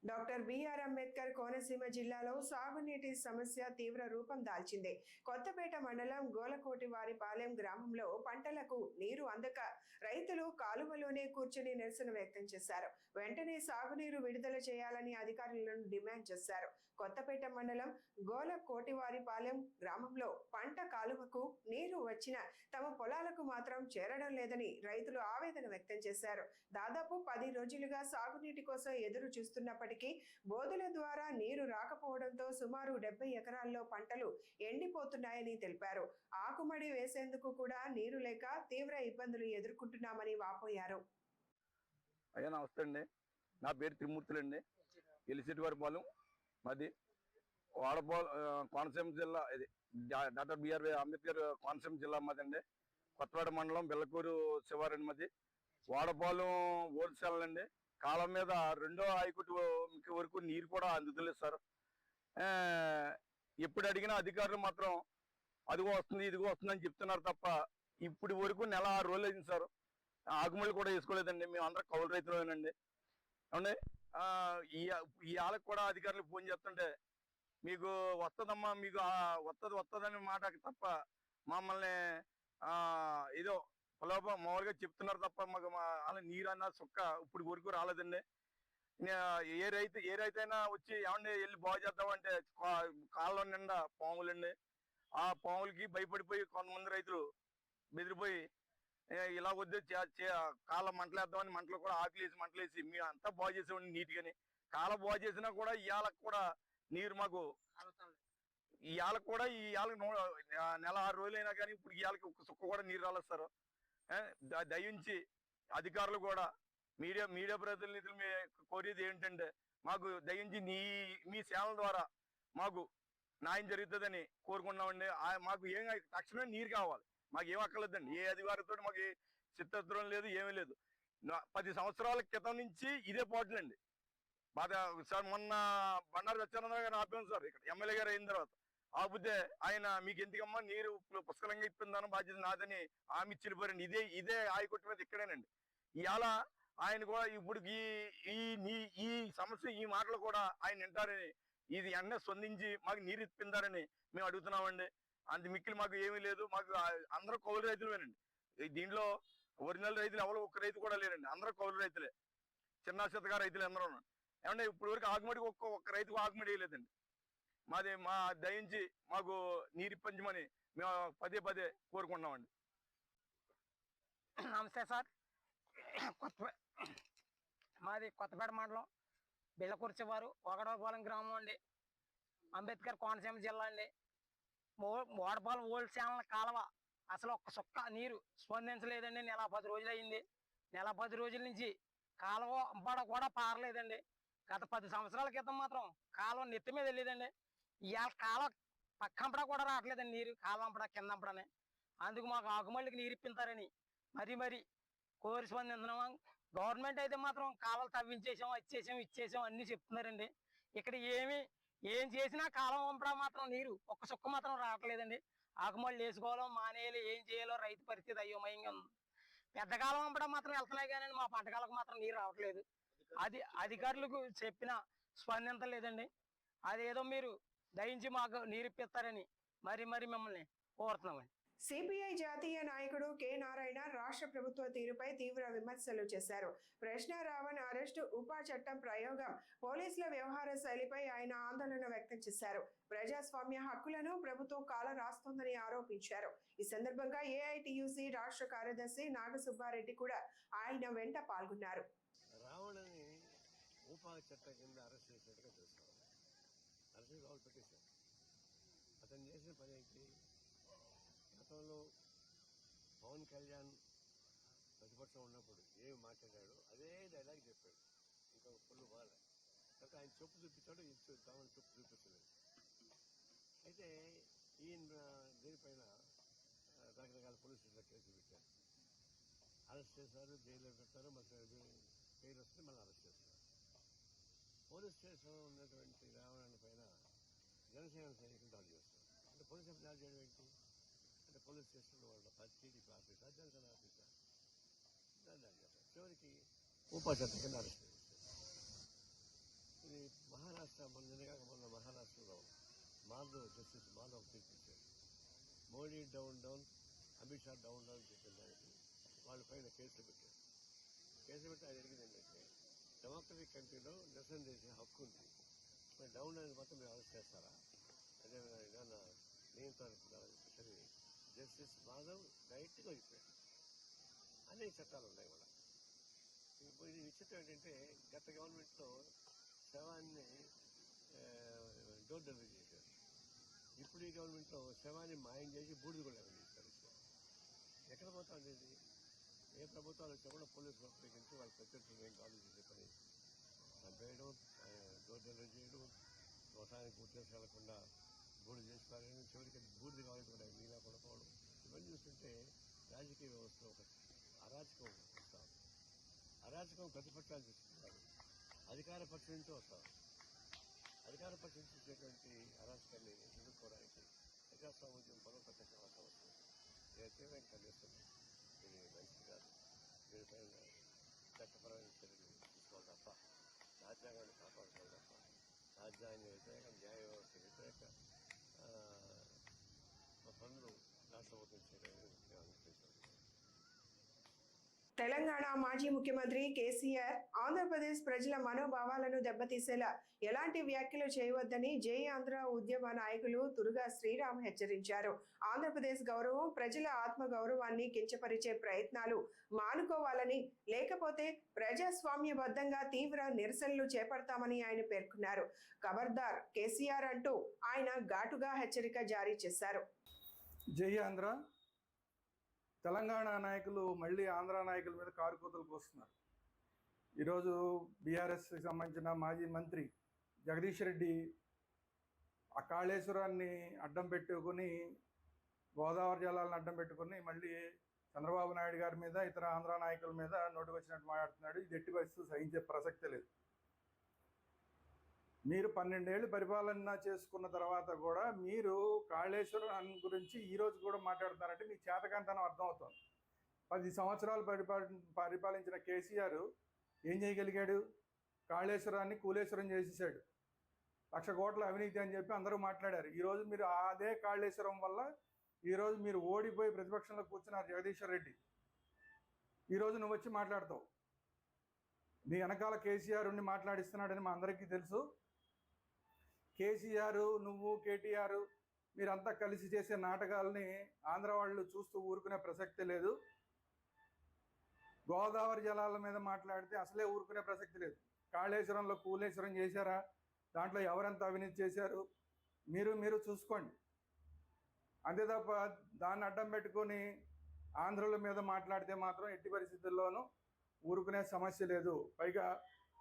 Doctor BR Ambedkar Konaseema జిల్లాలో సాగునీటి సమస్య తీవ్ర రూపం దాల్చింది. కొత్తపేట మండలం గోలకోటివారిపాలెం గ్రామంలో పంటలకు నీరు అందక రైతులు కాలువలోనే కూర్చుని నిరసన వ్యక్తం చేశారు. వెంటనే సాగునీరు విడుదల చేయాలని అధికారులను డిమాండ్ చేశారు. కొత్తపేట మండలం గోలకోటివారిపాలెం గ్రామంలో పంట కాలువకు నీరు వచ్చిన తమ పొలాలకు మాత్రం చేరడం లేదని రైతులు ఆవేదన వ్యక్తం చేశారు. దాదాపు 10 రోజులుగా సాగునీటి కోసం ఎదురు చూస్తున్నప్పటికీ బోధుల ద్వారా నీరు రాకపోవడంతో సుమారు 70 ఎకరాల్లో పంటలు ఎండిపోతున్నాయని తెలిపారు. ఆకుమడి వేసేందుకు కూడా నీరు లేక తీవ్ర ఇబ్బందులు ఎదుర్కొంటున్నామని వాపోయారు. అయ్యా నమస్తే అండి, నా పేరు త్రిమూర్తులండి. ఎలిసిటివారిపాలెం మాది కోనసీమ జిల్లా. ఇది డాక్టర్ బిఆర్ అంబేద్కర్ కోనసీమ జిల్లా మాదండి. కొత్తపేట మండలం బెల్లకూరు శివారండి మాది. వాడపాలెం హోల్సేల్ అండి. కాలం మీద 2వ ఆయకట్టు వరకు నీరు కూడా అందుతలేదు సార్. ఎప్పుడు అడిగినా అధికారులు మాత్రం అదిగో వస్తుంది ఇదిగో వస్తుంది అని చెప్తున్నారు తప్ప ఇప్పుడు వరకు నెల 6 రోజులు అయింది సార్. ఆకుమళ్ళు కూడా వేసుకోలేదండి. మేము అందరం కౌలు రైతులేనండి. అవునండి. ఈ వాళ్ళకి కూడా అధికారులు ఫోన్ చేస్తుంటే మీకు వస్తుందమ్మా, మీకు వస్తుందని మాట తప్ప మమ్మల్ని ఏదో మామూలుగా చెప్తున్నారు తప్ప మాకు అలా నీరు అన్న సుక్క ఇప్పుడు వరకు రాలేదండి. ఏ రైతు అయినా వచ్చి ఏమండి వెళ్ళి బాగు చేద్దామంటే కాళ్ళ నిండా పాములండి. ఆ పాములకి భయపడిపోయి కొంతమంది రైతులు బెదిరిపోయి ఇలా వద్దు కాళ్ళ మంటలేద్దామని మంటలు కూడా ఆకులేసి మంటలేసి మేము అంతా బాగు చేసామండి నీట్గాని. కాళ్ళ బాగు చేసినా కూడా ఇవాళకి కూడా నీరు మాకు ఇవాళకి కూడా నెల 6 రోజులైనా కానీ ఇప్పుడు ఇవాళకి ఒక సుక్క కూడా నీరు రాలేదు సార్. దయించి అధికారులు కూడా మీడియా ప్రతినిధులు కోరేది ఏంటంటే మాకు దయించి మీ సేవల ద్వారా మాకు న్యాయం జరుగుతుందని కోరుకున్నామండి. మాకు ఏం తక్షణమే నీరు కావాలి, మాకు ఏం అక్కర్లేదండి. ఏ అధికారితో మాకు చిత్తత్వం లేదు, ఏమీ లేదు. 10 సంవత్సరాల క్రితం నుంచి ఇదే పోట్లండి బాధ సార్. మొన్న బండారు సత్యానంద గారు ఆపాం సార్ ఇక్కడ ఎమ్మెల్యే గారు అయిన తర్వాత. ఆపితే ఆయన మీకు ఎందుకమ్మా నీరు పుష్కలంగా ఇప్పిందాను బాధ్యత నాదని హామీ ఇచ్చిపోరండి. ఇదే ఆయకొట్టు మీద ఇక్కడేనండి. ఇవాళ ఆయన కూడా ఇప్పుడు ఈ సమస్య ఈ మాటలు కూడా ఆయన వింటారని ఇది వెంటనే స్పందించి మాకు నీరు ఇప్పిందారని మేము అడుగుతున్నామండి. అంత మిక్కిలి మాకు ఏమీ లేదు. మాకు అందరూ కౌలు రైతులేనండి. దీంట్లో ఒరిజినల్ రైతులు ఎవరు ఒక్క రైతు కూడా లేరండి. అందరూ కౌలు రైతులే, చిన్న చిత్తగా రైతులు అందరూ ఉన్నారు. ఏమంటే ఇప్పుడు వరకు ఆకుమడికి ఒక్క రైతుకు ఆకుమడి వేయలేదండి. మా దయించి మాకు నీరు ఇప్పించమని మేము పదే కోరుకుంటున్నామండి. నమస్తే సార్. మాది కొత్తపేట మండలం బిళ్ళకూర్చేవారు ఒకడోపాలెం గ్రామం అండి. అంబేద్కర్ కోనసీమ జిల్లా అండి. వాడపాలెం ఓల్డ్ ఛానల్ కాలువ అసలు ఒక్క సుక్క నీరు స్పందించలేదండి. నెల 10 రోజులు అయింది. నెల 10 రోజుల నుంచి కాలువ అంబడ కూడా పారలేదండి. గత 10 సంవత్సరాల క్రితం మాత్రం కాలువ నెత్తి మీద వెళ్ళేదండి. ఇవాళ కాలువ పక్కంపడా కూడా రావట్లేదండి నీరు, కాలువ అంపడా కింద అంపడనే. అందుకు మాకు ఆకుమళ్ళకి నీరు ఇప్పించారని మరి కోరి స్పందించినాం. గవర్నమెంట్ అయితే మాత్రం కాలువలు తవ్వించేసాం, ఇచ్చేసాం అన్ని చెప్తున్నారండి. ఇక్కడ ఏం చేసినా కాలువ పంపడా మాత్రం నీరు ఒక్క సుక్క మాత్రం రావట్లేదండి. ఆకుమళ్ళు వేసుకోవాలో మానేయాలి, ఏం చేయాలో రైతు పరిస్థితి అయోమయంగా ఉంది. పెద్ద కాలం పంపడం మాత్రం వెళ్తున్నాయి కానీ మా పంటకాలకు మాత్రం నీరు రావట్లేదు. అది అధికారులకు చెప్పినా స్పందించలేదండి. అదేదో మీరు దయించి మాకు నీరు ఇప్పిస్తారని మరి మిమ్మల్ని కోరుతున్నామండి. సిపిఐ జాతీయ నాయకుడు కె నారాయణ రాష్ట్ర ప్రభుత్వ తీరుపై తీవ్ర విమర్శలు చేశారు. ప్రశ్న రావణ్ అరెస్టు, ఉపా చట్టం ప్రయోగం, పోలీసుల వ్యవహార శైలిపై ఆయన ఆందోళన వ్యక్తం చేశారు. ప్రజాస్వామ్య హక్కులను ప్రభుత్వం కాల రాస్తోందని ఆరోపించారు. ఈ సందర్భంగా ఏఐటియుసి రాష్ట్ర కార్యదర్శి నాగసుబ్బారెడ్డి కూడా ఆయన వెంట పాల్గొన్నారు. రావణని ఉపా చట్టం కింద అరెస్ట్ చేసినట్టుగా తెలుసుకోవాలి. అరెస్ట్ వాళ్ళు పెట్టేశారు. అతను చేసిన పని ఏంటి? గతంలో పవన్ కళ్యాణ్ ప్రతిపక్షం ఉన్నప్పుడు ఏమి మాట్లాడాడు అదే డైలాగ్ చెప్పాడు. ఇంకా పుల్లు బాగా కాబట్టి ఆయన చెప్పు చూపించాడు, కావాలని చెప్పు చూపించలేదు. అయితే ఈయన దీనిపైన రకరకాల పోలీస్ స్టేషన్లో కేసులు పెట్టారు. అరెస్ట్ చేశారు, జైల్లో పెట్టారు, మళ్ళీ పేరు వస్తే మళ్ళీ అరెస్ట్ చేస్తారు. పోలీస్ స్టేషన్లో ఉన్నటువంటి రావణ పైన జనసేన సైనికులు దాడి చేస్తారు. అంటే పోలీసు దాడి చేయడం ఏంటి అంటే పోలీస్ స్టేషన్లో వాళ్ళ టీడీపీ ఆఫీసర్, జనసేన ఆఫీసర్ దాడి చేస్తారు. చివరికి ఉపా చట్టం కింద అరెస్ట్ చేస్తారు. ఇది మహారాష్ట్ర మొన్న మహారాష్ట్రలో జస్టిస్ మాధవ్ తీర్పిచ్చారు. మోడీ డౌన్ అమిత్ షా డౌన్ చెప్పిన దానికి వాళ్ళ పైన కేసులు పెట్టారు. కేసు పెట్టి ఆయన అడిగింది ఏంటంటే డెమోక్రటిక్ కంట్రీలో నిరసన చేసే హక్కు ఉంది, మరి డౌన్ అనేది మాత్రం మీరు అరెస్ట్ చేస్తారా, అదే ఏదన్నా నియంత్రణ జస్టిస్ మాధవ్ డైరెక్ట్గా చెప్పాడు. అనేక చట్టాలు ఉన్నాయి కూడా. ఇప్పుడు ఇది విచిత్రం ఏంటంటే గత గవర్నమెంట్లో శవాన్ని డోర్ డెలివరీ చేశారు. ఇప్పుడు ఈ గవర్నమెంట్లో శవాన్ని మాయం చేసి బూడిద కూడా చేస్తారు. ఎక్కడ పోతా ఉండేది? ఏ ప్రభుత్వాలు వచ్చా కూడా పోలీసులు ఉపయోగించి వాళ్ళ ప్రత్యర్థులు ఏం కాల్ చేసే పని చంపేయడం, డోర్ డెలివరీ చేయడం, వ్యవసాయానికి పూర్తి వెళ్లకుండా బూడిద చేసి పారేయడం, చివరికి బూడిద కావాలంటే కూడా నీలా పడిపోవడం. ఇవన్నీ చూస్తుంటే రాజకీయ వ్యవస్థలో ఒక అరాచకం వస్తాం. అరాచకం ప్రతిపక్షాలు తీసుకుంటారు, అధికార పక్షం నుంచి వస్తాం. అధికార పక్షం చూసేటువంటి అరాచకాన్ని ఎదుర్కోవడానికి ప్రజాస్వామ్యం బలోపేతం అవసరం వస్తుంది. నేను తీవ్రంగా ఖండిస్తున్నాను. ఇది మంచిది కాదు. దీనిపైన చట్టపరమైన చర్యలు తీసుకోవాలి తప్ప, రాజ్యాంగాన్ని కాపాడుకోవాలి తప్ప, రాజ్యాంగ వ్యతిరేక, న్యాయ వ్యవస్థ వ్యతిరేక పనులు రాష్ట్ర ప్రభుత్వం చేయడానికి అనిపించారు. తెలంగాణ మాజీ ముఖ్యమంత్రి కేసీఆర్ ఆంధ్రప్రదేశ్ ప్రజల మనోభావాలను దెబ్బతీసేలా ఎలాంటి వ్యాఖ్యలు చేయవద్దని జై ఆంధ్ర ఉద్యమ నాయకులు తురుగా శ్రీరామ్ హెచ్చరించారు. ఆంధ్రప్రదేశ్ గౌరవం, ప్రజల ఆత్మ గౌరవాన్ని కించపరిచే ప్రయత్నాలు మానుకోవాలని, లేకపోతే ప్రజాస్వామ్యబద్ధంగా తీవ్ర నిరసనలు చేపడతామని ఆయన పేర్కొన్నారు. ఖబర్దార్ కేసీఆర్ అంటూ ఆయన ఘాటుగా హెచ్చరిక జారీ చేశారు. జై ఆంధ్ర. తెలంగాణ నాయకులు మళ్ళీ ఆంధ్ర నాయకుల మీద కారుకూతలకు వస్తున్నారు. ఈరోజు బీఆర్ఎస్కి సంబంధించిన మాజీ మంత్రి జగదీష్ రెడ్డి ఆ కాళేశ్వరాన్ని అడ్డం పెట్టుకుని, గోదావరి జలాలను అడ్డం పెట్టుకుని మళ్ళీ చంద్రబాబు నాయుడు గారి మీద, ఇతర ఆంధ్ర నాయకుల మీద నోటుకు వచ్చినట్టు మాట్లాడుతున్నాడు. ఇది ఎట్టి పరిస్థితులు సహించే ప్రసక్తే లేదు. మీరు 12 ఏళ్ళు పరిపాలన చేసుకున్న తర్వాత కూడా మీరు కాళేశ్వరం గురించి ఈరోజు కూడా మాట్లాడుతున్నారంటే మీ చేతకంతనం అర్థమవుతుంది. 10 సంవత్సరాలు పరిపాలించిన కేసీఆర్ ఏం చేయగలిగాడు? కాళేశ్వరాన్ని కూలేశ్వరం చేసేసాడు. 1,00,000 కోట్ల అవినీతి అని చెప్పి అందరూ మాట్లాడారు. ఈరోజు మీరు అదే కాళేశ్వరం వల్ల ఈరోజు మీరు ఓడిపోయి ప్రతిపక్షంలో కూర్చున్నారు. జగదీశ్వర్ రెడ్డి, ఈరోజు నువ్వు వచ్చి మాట్లాడతావు. నీ వెనకాల కేసీఆర్ ఉండి మాట్లాడిస్తున్నాడని మా అందరికీ తెలుసు. కేసీఆర్, నువ్వు, కేటీఆర్ మీరంతా కలిసి చేసే నాటకాలని ఆంధ్ర వాళ్ళు చూస్తూ ఊరుకునే ప్రసక్తి లేదు. గోదావరి జలాల మీద మాట్లాడితే అసలే ఊరుకునే ప్రసక్తి లేదు. కాళేశ్వరంలో కూలేశ్వరం చేశారా? దాంట్లో ఎవరెంత అవినీతి చేశారు మీరు చూసుకోండి. అంతే తప్ప దాన్ని అడ్డం పెట్టుకొని ఆంధ్రుల మీద మాట్లాడితే మాత్రం ఎట్టి పరిస్థితుల్లోనూ ఊరుకునే సమస్య లేదు. పైగా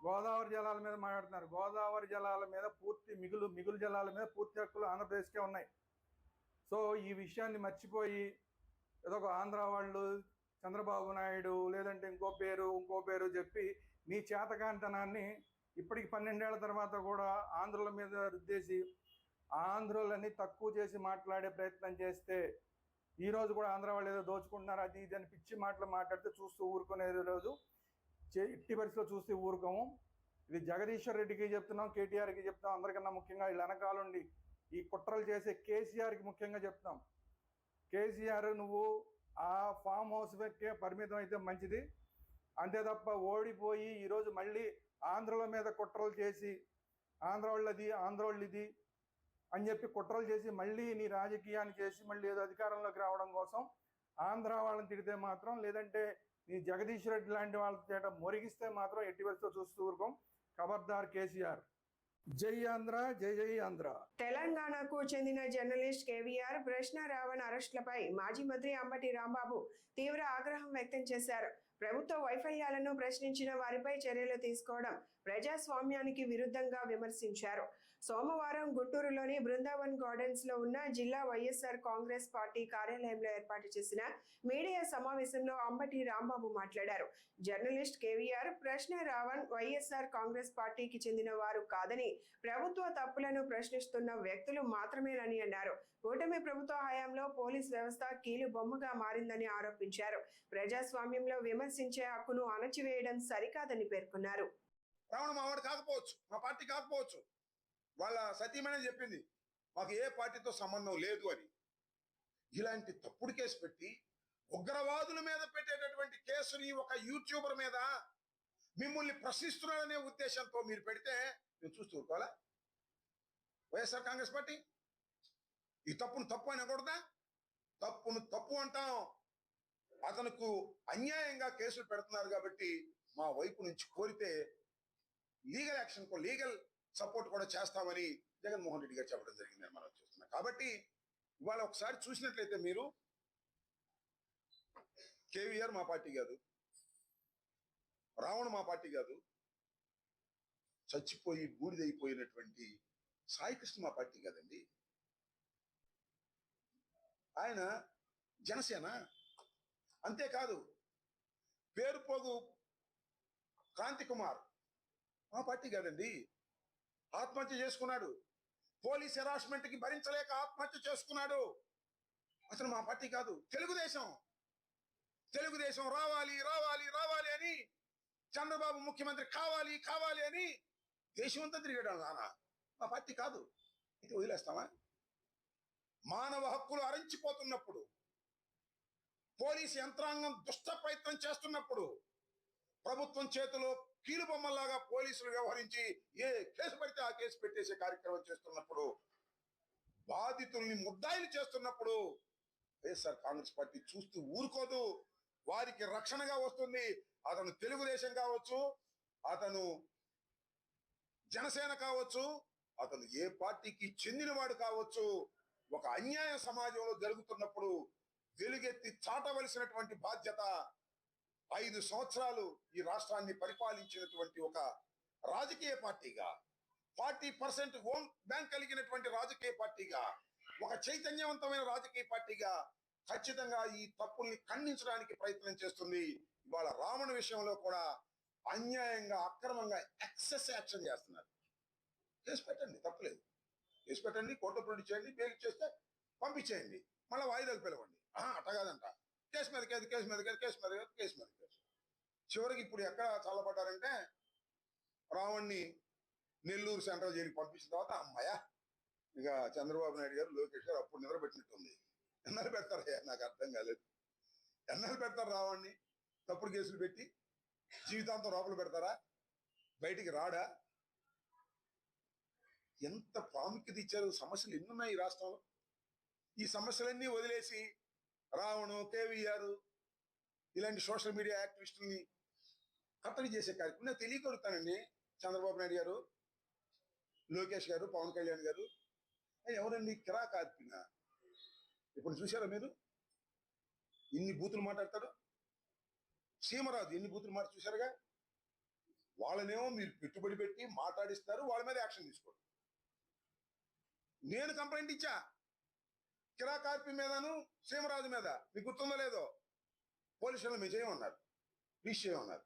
గోదావరి జలాల మీద మాట్లాడుతున్నారు. గోదావరి జలాల మీద పూర్తి మిగులు జలాల మీద పూర్తి హక్కులు ఆంధ్రప్రదేశ్కే ఉన్నాయి. సో ఈ విషయాన్ని మర్చిపోయి ఏదో ఒక ఆంధ్ర వాళ్ళు చంద్రబాబు నాయుడు లేదంటే ఇంకో పేరు చెప్పి నీ చేతకాంతనాన్ని ఇప్పటికి 12 ఏళ్ల తర్వాత కూడా ఆంధ్రుల మీద రుద్దేసి ఆంధ్రులని తక్కువ చేసి మాట్లాడే ప్రయత్నం చేస్తే, ఈరోజు కూడా ఆంధ్ర వాళ్ళు ఏదో దోచుకుంటున్నారు అది ఇది అని పిచ్చి మాటలు మాట్లాడితే చూస్తూ ఊరుకునేది రోజు ఎట్టి పరిస్థితిలో చూస్తూ ఊరుకోము. ఇది జగదీశ్వర్ రెడ్డికి చెప్తున్నాం, కేటీఆర్కి చెప్తాం, అందరికన్నా ముఖ్యంగా వీళ్ళ వెనకాలండి ఈ కుట్రలు చేసే కేసీఆర్కి ముఖ్యంగా చెప్తాం. కేసీఆర్ నువ్వు ఆ ఫామ్ హౌస్ వరకే పరిమితం అయితే మంచిది. అంతే తప్ప ఓడిపోయి ఈరోజు మళ్ళీ ఆంధ్రుల మీద కుట్రలు చేసి ఆంధ్ర వాళ్ళు ఇది అని చెప్పి కుట్రలు చేసి మళ్ళీ నీ రాజకీయాన్ని చేసి మళ్ళీ ఏదో అధికారంలోకి రావడం కోసం ఆంధ్ర వాళ్ళని తిడితే మాత్రం, లేదంటే నీ జగదీష్ రెడ్డి లాంటి వాళ్ళ చేత మొరిగిస్తే మాత్రం ఎట్టి పరిస్థితిలో చూస్తూ ఊరుకోం. ఖబర్దార్ కేసీఆర్. జై ఆంధ్ర, జై జై ఆంధ్ర. తెలంగాణకు చెందిన జర్నలిస్ట్ కేవీఆర్ ప్రశ్న రావణ్ అరెస్టులపై మాజీ మంత్రి అంబటి రాంబాబు తీవ్ర ఆగ్రహం వ్యక్తం చేశారు. ప్రభుత్వ వైఫల్యాలను ప్రశ్నించిన వారిపై చర్యలు తీసుకోవడం ప్రజాస్వామ్యానికి విరుద్ధంగా విమర్శించారు. సోమవారం గుంటూరులోని బృందావన్ గార్డెన్స్ లో ఉన్న జిల్లా వైఎస్ఆర్ కాంగ్రెస్ పార్టీ కార్యాలయంలో ఏర్పాటు చేసిన మీడియా సమావేశంలో అంబటి రాంబాబు మాట్లాడారు. జర్నలిస్ట్ కేవీఆర్ ప్రశ్న రావణ్ వైఎస్ఆర్ కాంగ్రెస్ పార్టీకి చెందిన వారు కాదని, ప్రభుత్వ తప్పులను ప్రశ్నిస్తున్న వ్యక్తులు మాత్రమేనని అన్నారు. కూటమి ప్రభుత్వ హయాంలో పోలీస్ వ్యవస్థ కీలు బొమ్మగా మారిందని ఆరోపించారు. ప్రజాస్వామ్యంలో విమర్శించే హక్కును అణచివేయడం సరికాదని పేర్కొన్నారు. రావణ మావాడు కాకపోవచ్చు, మా పార్టీ కాకపోవచ్చు, వాళ్ళ సతీమణి చెప్పింది మాకు ఏ పార్టీతో సంబంధం లేదు అని. ఇలాంటి తప్పుడు కేసు పెట్టి ఉగ్రవాదుల మీద పెట్టేటటువంటి కేసుని ఒక యూట్యూబర్ మీద మిమ్మల్ని ప్రశ్నిస్తున్నాడనే ఉద్దేశంతో మీరు పెడితే మేము చూస్తూ ఊరుకోవాలా? వైఎస్ఆర్ కాంగ్రెస్ పార్టీ ఈ తప్పును తప్పు అని అనకూడదా? తప్పును తప్పు అంటాం. అతనుకు అన్యాయంగా కేసులు పెడుతున్నారు కాబట్టి మా వైపు నుంచి కోరితే లీగల్ యాక్షన్ లీగల్ సపోర్ట్ కూడా చేస్తామని జగన్మోహన్ రెడ్డి గారు చెప్పడం జరిగిందని మనం చూస్తున్నాం. కాబట్టి ఇవాళ ఒకసారి చూసినట్లయితే మీరు కేవీఆర్ మా పార్టీ కాదు, రావణ మా పార్టీ కాదు, చచ్చిపోయి బూడిదైపోయినటువంటి సాయికృష్ణ మా పార్టీ కాదండి. ఆయన జనసేన. అంతేకాదు పేరుపోగు క్రాంతి కుమార్ మా పార్టీ కాదండి, ఆత్మహత్య చేసుకున్నాడు. పోలీస్ హెరాస్మెంట్ కి భరించలేక ఆత్మహత్య చేసుకున్నాడు. అతను మా పార్టీ కాదు, తెలుగుదేశం. తెలుగుదేశం రావాలి రావాలి రావాలి అని, చంద్రబాబు ముఖ్యమంత్రి కావాలి కావాలి అని దేశమంతా తిరిగాడు. నాన్న మా పార్టీ కాదు. ఇది వదిలేస్తామా? మానవ హక్కులు అరించిపోతున్నప్పుడు, పోలీసు యంత్రాంగం దుష్ట ప్రయత్నం చేస్తున్నప్పుడు, ప్రభుత్వం చేతిలో కీలుబొమ్మలాగా పోలీసులు వ్యవహరించి ఏ కేసు పడితే ఆ కేసు పెట్టేసే కార్యక్రమం చేస్తున్నప్పుడు, బాధితుల్ని ముద్దాయిలు చేస్తున్నప్పుడు వైఎస్ఆర్ కాంగ్రెస్ పార్టీ చూస్తూ ఊరుకోదు. వారికి రక్షణగా వస్తుంది. అతను తెలుగుదేశం కావచ్చు, అతను జనసేన కావచ్చు, అతను ఏ పార్టీకి చెందినవాడు కావచ్చు, ఒక అన్యాయ సమాజంలో జరుగుతున్నప్పుడు వెలుగెత్తి చాటవలసినటువంటి బాధ్యత 5 సంవత్సరాలు ఈ రాష్ట్రాన్ని పరిపాలించినటువంటి ఒక రాజకీయ పార్టీగా, 40% ఓన్ బ్యాంక్ కలిగినటువంటి రాజకీయ పార్టీగా, ఒక చైతన్యవంతమైన రాజకీయ పార్టీగా ఖచ్చితంగా ఈ తప్పుల్ని ఖండించడానికి ప్రయత్నం చేస్తుంది. ఇవాళ రావణ విషయంలో కూడా అన్యాయంగా అక్రమంగా ఎక్సెస్ యాక్షన్ చేస్తున్నారు. కేసు పెట్టండి, తప్పులేదు. కేసు పెట్టండి, కోర్టు ప్రొడ్యూస్ చేయండి, బెయిల్ చేస్తే పంపించేయండి, మళ్ళీ వాయిదాలు పిలవండి. అట్ట కాదంట, కేసు మీద కేసు, కేసు మీద కేసు, కేసు మీద కేసు, కేసు మీద కేసు. చివరికి ఇప్పుడు ఎక్కడ చల్లబడ్డారంటే రావణ్ణి నెల్లూరు సెంట్రల్ జైలుకి పంపించిన తర్వాత అమ్మాయ ఇక చంద్రబాబు నాయుడు గారు, లోకేష్ గారు అప్పుడు నిద్రపెట్టినట్టుంది. ఎన్నాళ్ళు పెడతారయ్యా? నాకు అర్థం కాలేదు. ఎన్నాళ్ళు పెడతారు రావణ్ణి? తప్పుడు కేసులు పెట్టి జీవితాంతం లోపల పెడతారా? బయటికి రాడా? ఎంత ప్రాముఖ్యత ఇచ్చారు? సమస్యలు ఎన్నున్నాయి ఈ రాష్ట్రంలో. ఈ సమస్యలన్నీ వదిలేసి రావణు, కేవీఆర్ ఇలాంటి సోషల్ మీడియా యాక్టివిస్టుల్ని కట్టడి చేసే కార్యక్రమం నేను తెలియగలుగుతానండి. చంద్రబాబు నాయుడు గారు, లోకేష్ గారు, పవన్ కళ్యాణ్ గారు ఎవరండి కిరా కార్పిన? ఇప్పుడు చూసారా మీరు ఎన్ని బూతులు మాట్లాడతాడు? సీమరాజు ఎన్ని బూతులు మాట చూసారుగా. వాళ్ళనేమో మీరు పెట్టుబడి పెట్టి మాట్లాడిస్తారు, వాళ్ళ మీద యాక్షన్ తీసుకోండి. నేను కంప్లైంట్ ఇచ్చా కిరా కార్పి మీదను, సీమరాజు మీద. మీకు గుర్తుందో లేదో? పోలీసులు మేము చేయమన్నారు, రీచ్ చేయమన్నారు.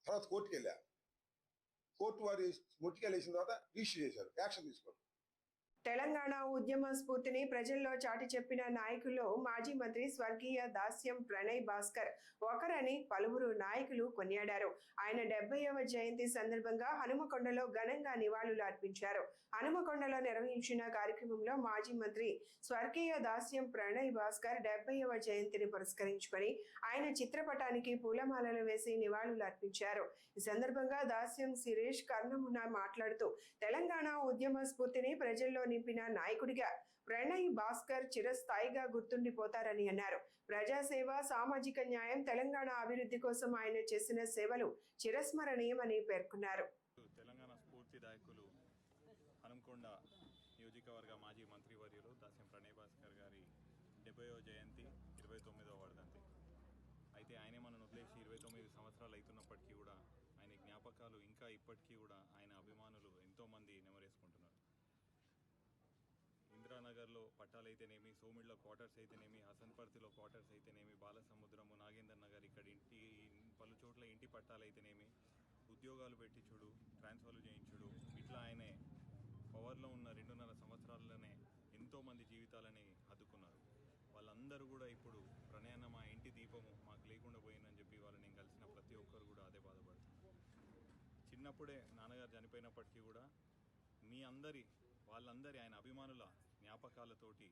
తర్వాత కోర్టుకు వెళ్ళా. కోర్టు వారి ముట్టికెళ్ళేసిన తర్వాత రిజిస్టర్ చేశారు, యాక్షన్ తీసుకోండి. తెలంగాణ ఉద్యమ స్ఫూర్తిని ప్రజల్లో చాటి చెప్పిన నాయకుల్లో మాజీ మంత్రి స్వర్గీయ దాస్యం ప్రణయ్ భాస్కర్ ఒకరని పలువురు నాయకులు కొనియాడారు. ఆయన 70వ జయంతి సందర్భంగా హనుమకొండలో ఘనంగా నివాళులు అర్పించారు. హనుమకొండలో నిర్వహించిన కార్యక్రమంలో మాజీ మంత్రి స్వర్గీయ దాస్యం ప్రణయ్ భాస్కర్ 70వ జయంతిని పురస్కరించుకొని ఆయన చిత్రపటానికి పూలమాలలు వేసి నివాళులు అర్పించారు. ఈ సందర్భంగా దాస్యం శిరీష్ కర్ణమున మాట్లాడుతూ తెలంగాణ ఉద్యమ స్ఫూర్తిని ప్రజల్లో నింపిన నాయకుడిగా ప్రణయ్ భాస్కర్ చిరస్థాయిగా గుర్తుండిపోతారని అన్నారు. ప్రజాసేవ, సామాజిక న్యాయం, తెలంగాణ అభివృద్ధి కోసం ఆయన చేసిన సేవలు చిరస్మరణీయమని పేర్కొన్నారు. తెలంగాణ స్ఫూర్తిదాయకులు హనుమకొండ నియోజకవర్గ మాజీ మంత్రివర్యులు దాస్యం ప్రణయ్ భాస్కర్ గారి 70వ జయంతి 29వ వర్ధంతి. అయితే ఆయనే మనం వదిలేసి 29 సంవత్సరాలు అవుతున్నప్పటికీ కూడా ఆయన జ్ఞాపకాలు ఇంకా ఇప్పటికీ కూడా ఆయన అభిమానులు ఎంతోమంది నెమరేసుకుంటున్నారు. ఇందిరానగర్లో పట్టాలైతేనేమి, సోమిళ్ళ క్వార్టర్స్ అయితేనేమి, హసన్పర్తిలో క్వార్టర్స్ అయితేనేమి, బాలసముద్రము, నాగేందర్ నగర్ ఇక్కడ పలు చోట్ల ఇంటి పట్టాలైతేనేమి, ఉద్యోగాలు పెట్టించుడు, ట్రాన్స్ఫర్లు చేయించుడు, ఇట్లా ఆయనే పవర్లో ఉన్న 2.5 సంవత్సరాల్లోనే ఎంతోమంది జీవితాలని హత్తుకున్నారు. వాళ్ళందరూ కూడా ఇప్పుడు ప్రణయన్న మా ఇంటి దీపము మాకు లేకుండా పోయిందని చెప్పి వాళ్ళు నేను కలిసిన ప్రతి ఒక్కరు కూడా అదే బాధపడుతున్నారు. చిన్నప్పుడే నాన్నగారు చనిపోయినప్పటికీ కూడా వాళ్ళందరి ఆయన అభిమానుల జ్ఞాపకాలతోటి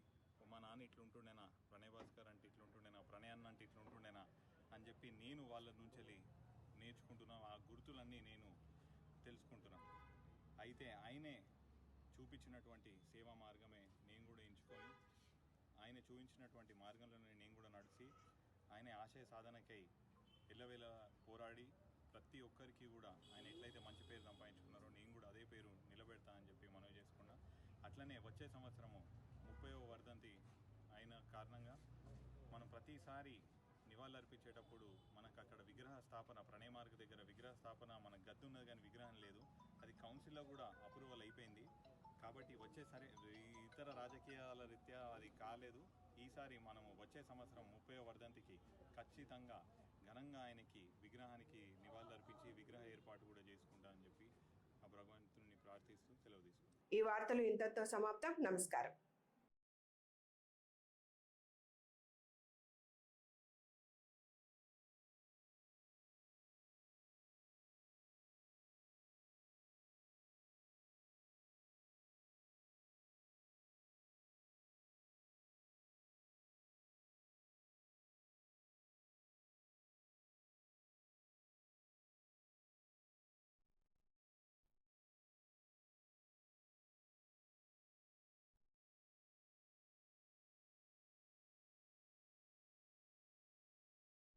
మా నాన్న ఇట్లుంటుండేనా, ప్రణయ్ భాస్కర్ అంటే ఇట్లుంటుండేనా, ప్రణయ్ అన్న అంటే ఇట్లుంటుండేనా అని చెప్పి నేను వాళ్ళ నుంచి నేర్చుకుంటున్నాను. ఆ గుర్తులన్నీ నేను తెలుసుకుంటున్నాను. అయితే ఆయనే చూపించినటువంటి సేవా మార్గమే నేను కూడా ఎంచుకొని ఆయన చూపించినటువంటి మార్గంలోనే నేను కూడా నడిచి ఆయన ఆశయ సాధనకై ఎల్లవేళ పోరాడి ప్రతి ఒక్కరికి కూడా ఆయన ఎట్లయితే మంచి పేరు సంపాదించుకున్నారో నేను కూడా అదే పేరు నిలబెడతా అని చెప్పి మనవి చేసుకున్నా. అట్లనే వచ్చే సంవత్సరము 30వ వర్ధంతి అయిన కారణంగా మనం ప్రతిసారి నివాళులర్పించేటప్పుడు మనకు అక్కడ విగ్రహ స్థాపన, ప్రణయ్ మార్గ్ దగ్గర విగ్రహ స్థాపన మనకు గద్దు ఉన్నది కానీ విగ్రహం లేదు. అది కౌన్సిల్లో కూడా అప్రూవల్ అయిపోయింది. కాబట్టి ఇతర రాజకీయాల రీత్యా అది కాలేదు. ఈసారి మనము వచ్చే సంవత్సరం 30వ వర్ధంతికి ఖచ్చితంగా ఘనంగా ఆయనకి విగ్రహానికి నివాళులర్పించి విగ్రహ ఏర్పాటు కూడా చేసుకుంటా అని చెప్పి ఆ భగవంతుని ప్రార్థిస్తూ సెలవు తీసుకుంటాం. ఈ వార్తలు ఇంతటితో సమాప్తం. నమస్కారం.